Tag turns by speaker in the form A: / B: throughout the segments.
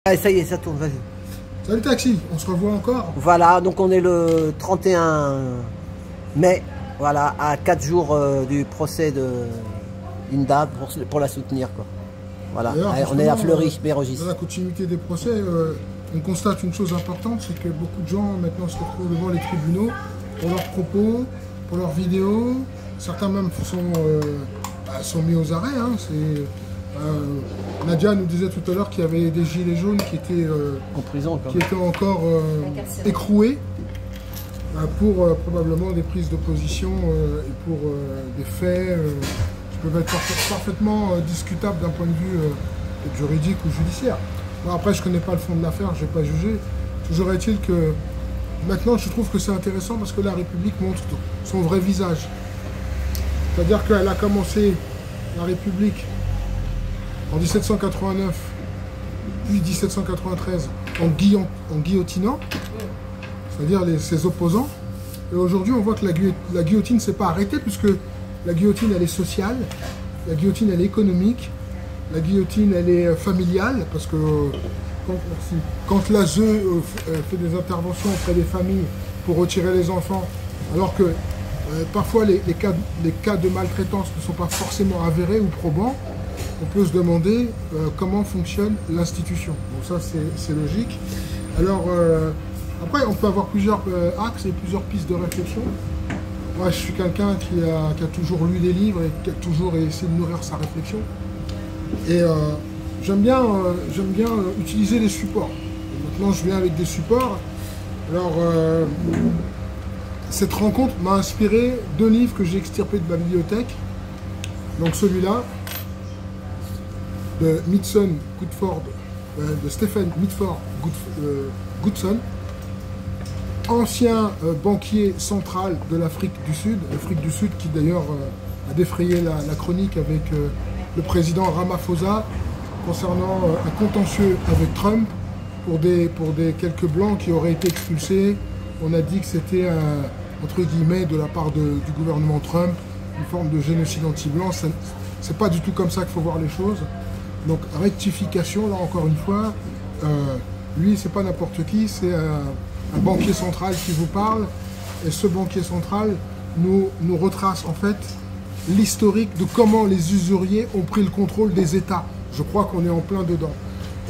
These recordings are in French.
A: Ah, ça y est, ça tourne, vas-y.
B: Salut Taxi, on se revoit encore.
A: Voilà, donc on est le 31 mai, voilà, à 4 jours du procès de Linda pour la soutenir, quoi. Voilà, on est à Fleury-Mérogis.
B: Dans la continuité des procès, on constate une chose importante, c'est que beaucoup de gens maintenant se retrouvent devant les tribunaux pour leurs propos, pour leurs vidéos. Certains même sont mis aux arrêts. Hein. Nadia nous disait tout à l'heure qu'il y avait des gilets jaunes qui étaient
A: en prison,
B: qui étaient encore écroués pour probablement des prises de position et pour des faits qui peuvent être parfaitement discutables d'un point de vue juridique ou judiciaire. Bon, après, je ne connais pas le fond de l'affaire, je n'ai pas jugé. Toujours est-il que maintenant, je trouve que c'est intéressant parce que la République montre son vrai visage. C'est-à-dire qu'elle a commencé, la République, en 1789, puis 1793, en guillotinant, c'est-à-dire ses opposants. Et aujourd'hui, on voit que la guillotine ne s'est pas arrêtée, puisque la guillotine, elle est sociale, la guillotine, elle est économique, la guillotine, elle est familiale, parce que quand l'ASE fait des interventions auprès des familles pour retirer les enfants, alors que parfois les cas de maltraitance ne sont pas forcément avérés ou probants, on peut se demander comment fonctionne l'institution. Donc ça, c'est logique. Alors, après, on peut avoir plusieurs axes et plusieurs pistes de réflexion. Moi, je suis quelqu'un qui a toujours lu des livres et qui a toujours essayé de nourrir sa réflexion. Et j'aime bien utiliser les supports. Et maintenant, je viens avec des supports. Alors, cette rencontre m'a inspiré 2 livres que j'ai extirpés de ma bibliothèque. Donc celui-là, de Stephen Mitford Goodson, ancien banquier central de l'Afrique du Sud qui d'ailleurs a défrayé la chronique avec le président Ramaphosa concernant un contentieux avec Trump pour des quelques blancs qui auraient été expulsés. On a dit que c'était entre guillemets de la part du gouvernement Trump une forme de génocide anti-blanc. C'est pas du tout comme ça qu'il faut voir les choses. Donc rectification, là encore une fois, lui c'est pas n'importe qui, c'est un banquier central qui vous parle, et ce banquier central nous retrace en fait l'historique de comment les usuriers ont pris le contrôle des États. Je crois qu'on est en plein dedans.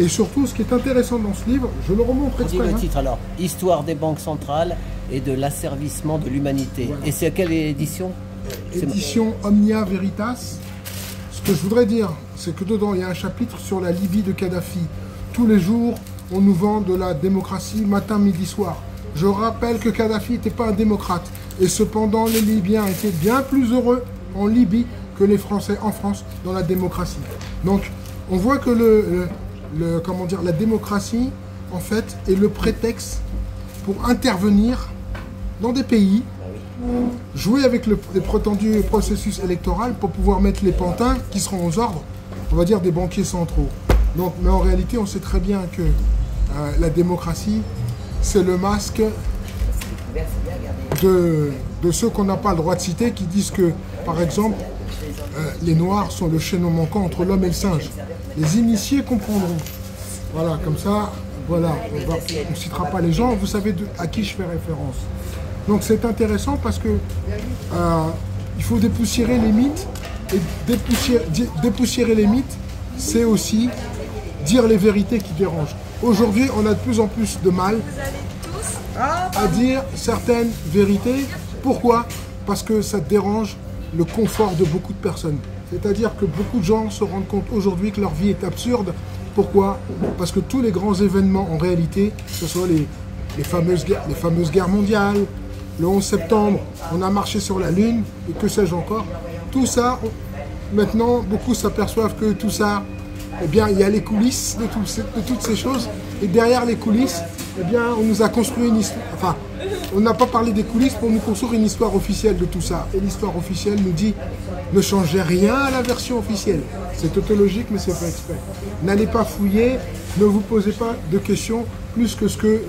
B: Et surtout, ce qui est intéressant dans ce livre, je le remonte exprès.
A: On dit le titre alors, Histoire des banques centrales et de l'asservissement de l'humanité. Voilà. Et c'est à quelle édition?
B: Édition Omnia Veritas. Ce que je voudrais dire, c'est que dedans, il y a un chapitre sur la Libye de Kadhafi. Tous les jours, on nous vend de la démocratie, matin, midi, soir. Je rappelle que Kadhafi n'était pas un démocrate. Et cependant, les Libyens étaient bien plus heureux en Libye que les Français en France dans la démocratie. Donc, on voit que la démocratie, en fait, est le prétexte pour intervenir dans des pays, jouer avec le prétendu processus électoral pour pouvoir mettre les pantins qui seront aux ordres, on va dire, des banquiers centraux. Donc, mais en réalité, on sait très bien que la démocratie, c'est le masque de ceux qu'on n'a pas le droit de citer, qui disent que, par exemple, les Noirs sont le chaînon manquant entre l'homme et le singe. Les initiés comprendront. Voilà, comme ça, voilà, on ne citera pas les gens, vous savez à qui je fais référence. Donc c'est intéressant parce que il faut dépoussiérer les mythes, et dépoussiérer les mythes, c'est aussi dire les vérités qui dérangent. Aujourd'hui, on a de plus en plus de mal à dire certaines vérités. Pourquoi? Parce que ça dérange le confort de beaucoup de personnes. C'est-à-dire que beaucoup de gens se rendent compte aujourd'hui que leur vie est absurde. Pourquoi? Parce que tous les grands événements, en réalité, que ce soit les fameuses guerres mondiales, le 11 septembre, on a marché sur la Lune, et que sais-je encore, tout ça, maintenant, beaucoup s'aperçoivent que tout ça, eh bien, il y a les coulisses de toutes ces choses, et derrière les coulisses, eh bien, on nous a construit une histoire, enfin, on n'a pas parlé des coulisses pour nous construire une histoire officielle de tout ça. Et l'histoire officielle nous dit, ne changez rien à la version officielle. C'est tautologique, mais c'est pas exprès. N'allez pas fouiller, ne vous posez pas de questions plus que ce que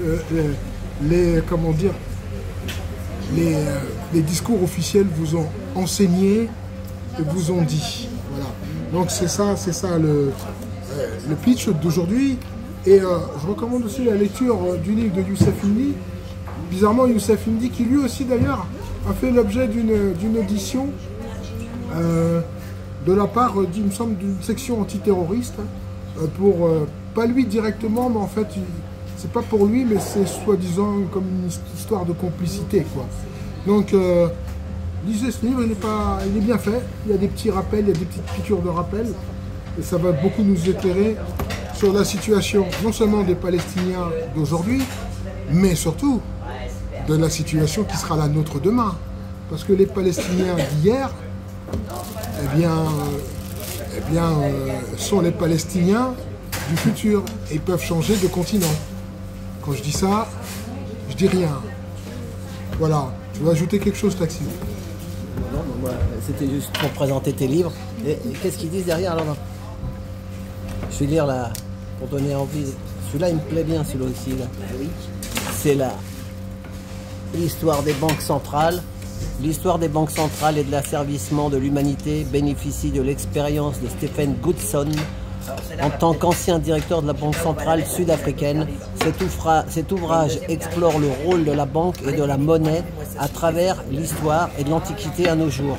B: les discours officiels vous ont enseigné et vous ont dit. Voilà. Donc c'est ça le pitch d'aujourd'hui. Et je recommande aussi la lecture du livre de Youssef Indy. Bizarrement, Youssef Indy, qui lui aussi d'ailleurs a fait l'objet d'une audition de la part, il me semble, d'une section antiterroriste, pour, pas lui directement, mais en fait, c'est pas pour lui, mais c'est soi-disant comme une histoire de complicité, quoi. Donc, lisez ce livre, il est bien fait, il y a des petits rappels, il y a des petites piqûres de rappel, et ça va beaucoup nous éclairer sur la situation, non seulement des Palestiniens d'aujourd'hui, mais surtout de la situation qui sera la nôtre demain. Parce que les Palestiniens d'hier, sont les Palestiniens du futur et ils peuvent changer de continent. Quand je dis ça, je dis rien. Voilà. Tu veux ajouter quelque chose, Taxi?
A: Non, moi, c'était juste pour présenter tes livres. Et qu'est-ce qu'ils disent derrière alors? Je vais lire là, pour donner envie. Celui-là, il me plaît bien, celui-là aussi. Là. C'est l'histoire des banques centrales. L'histoire des banques centrales et de l'asservissement de l'humanité bénéficie de l'expérience de Stephen Goodson. En tant qu'ancien directeur de la Banque centrale sud-africaine, cet ouvrage explore le rôle de la banque et de la monnaie à travers l'histoire et de l'Antiquité à nos jours.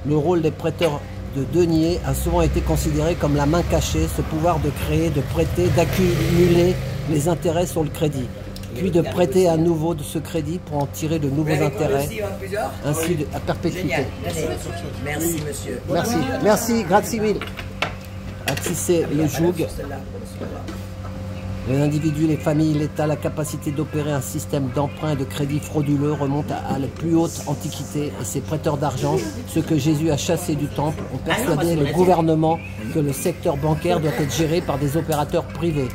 A: Le rôle des prêteurs de deniers a souvent été considéré comme la main cachée, ce pouvoir de créer, de prêter, d'accumuler les intérêts sur le crédit, puis de prêter à nouveau de ce crédit pour en tirer de nouveaux intérêts, ainsi à perpétuité.
C: Merci, monsieur.
A: Merci, grazie mille. À tisser le joug. Les individus, les familles, l'État, la capacité d'opérer un système d'emprunt et de crédit frauduleux remonte à la plus haute antiquité et ces prêteurs d'argent, ceux que Jésus a chassés du temple, ont persuadé le gouvernement que le secteur bancaire doit être géré par des opérateurs privés.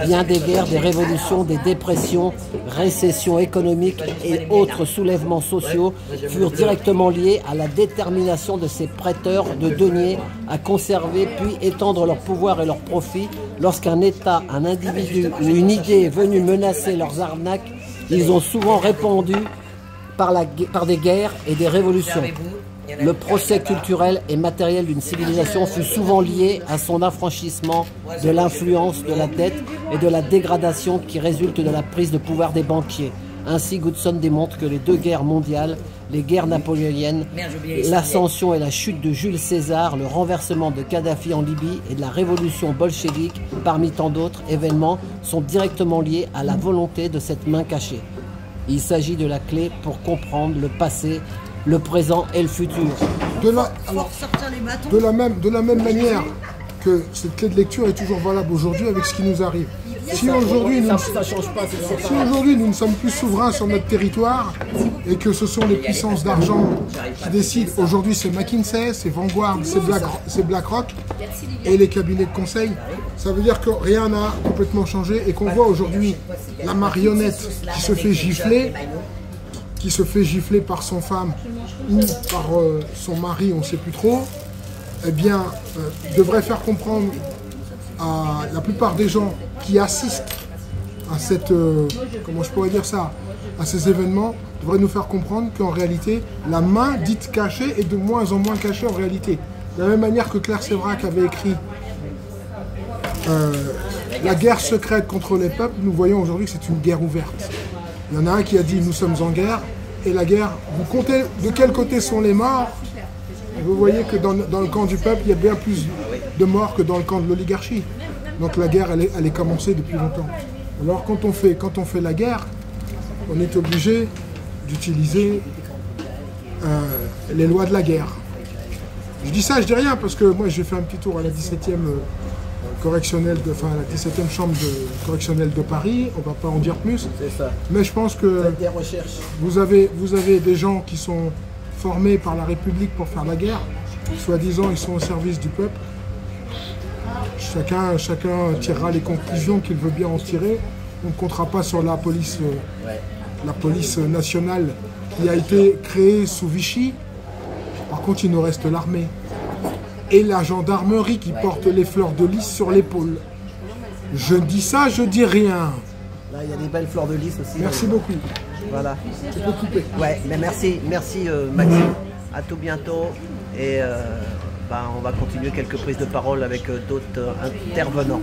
A: Bien des guerres, des révolutions, des dépressions, récessions économiques et autres soulèvements sociaux furent directement liés à la détermination de ces prêteurs de deniers à conserver puis étendre leur pouvoir et leurs profits. Lorsqu'un État, un individu ou une idée est venu menacer leurs arnaques, ils ont souvent répondu par des guerres et des révolutions. Le procès culturel et matériel d'une civilisation fut souvent lié à son affranchissement de l'influence de la dette et de la dégradation qui résulte de la prise de pouvoir des banquiers. Ainsi, Goodson démontre que les deux guerres mondiales, les guerres napoléoniennes, l'ascension et la chute de Jules César, le renversement de Kadhafi en Libye et de la révolution bolchevique, parmi tant d'autres événements, sont directement liés à la volonté de cette main cachée. Il s'agit de la clé pour comprendre le passé, le présent et le futur.
B: De la même manière que cette clé de lecture est toujours valable aujourd'hui avec ce qui nous arrive. Si aujourd'hui nous ne sommes plus souverains sur notre territoire et que ce sont les puissances d'argent qui décident, aujourd'hui c'est McKinsey, c'est Vanguard, c'est BlackRock et les cabinets de conseil, ça veut dire que rien n'a complètement changé et qu'on voit aujourd'hui la marionnette qui se fait gifler par son femme ou par son mari, on ne sait plus trop, eh bien, devrait faire comprendre à la plupart des gens qui assistent à cette, comment je pourrais dire ça, à ces événements, devrait nous faire comprendre qu'en réalité, la main dite cachée est de moins en moins cachée en réalité. De la même manière que Claire Séverac avait écrit la guerre secrète contre les peuples, nous voyons aujourd'hui que c'est une guerre ouverte. Il y en a un qui a dit nous sommes en guerre, et la guerre, vous comptez de quel côté sont les morts, et vous voyez que dans le camp du peuple, il y a bien plus de morts que dans le camp de l'oligarchie. Donc la guerre, elle est commencée depuis longtemps. Alors quand on fait la guerre, on est obligé d'utiliser les lois de la guerre. Je dis ça, je dis rien, parce que moi j'ai fait un petit tour à la 17e correctionnelle, la 17e chambre correctionnelle de Paris, on ne va pas en dire plus.
A: Ça.
B: Mais je pense que vous avez des gens qui sont formés par la République pour faire la guerre, soi-disant ils sont au service du peuple. Chacun tirera les conclusions qu'il veut bien en tirer. On ne comptera pas sur la police nationale qui a été créée sous Vichy. Par contre, il nous reste l'armée et la gendarmerie qui porte les fleurs de lys sur l'épaule. Je dis ça, je dis rien.
A: Là, il y a des belles fleurs de lys aussi.
B: Merci beaucoup.
A: Voilà.
B: Tu peux couper.
A: Ouais, mais merci Maxime. À tout bientôt et on va continuer quelques prises de parole avec d'autres intervenants.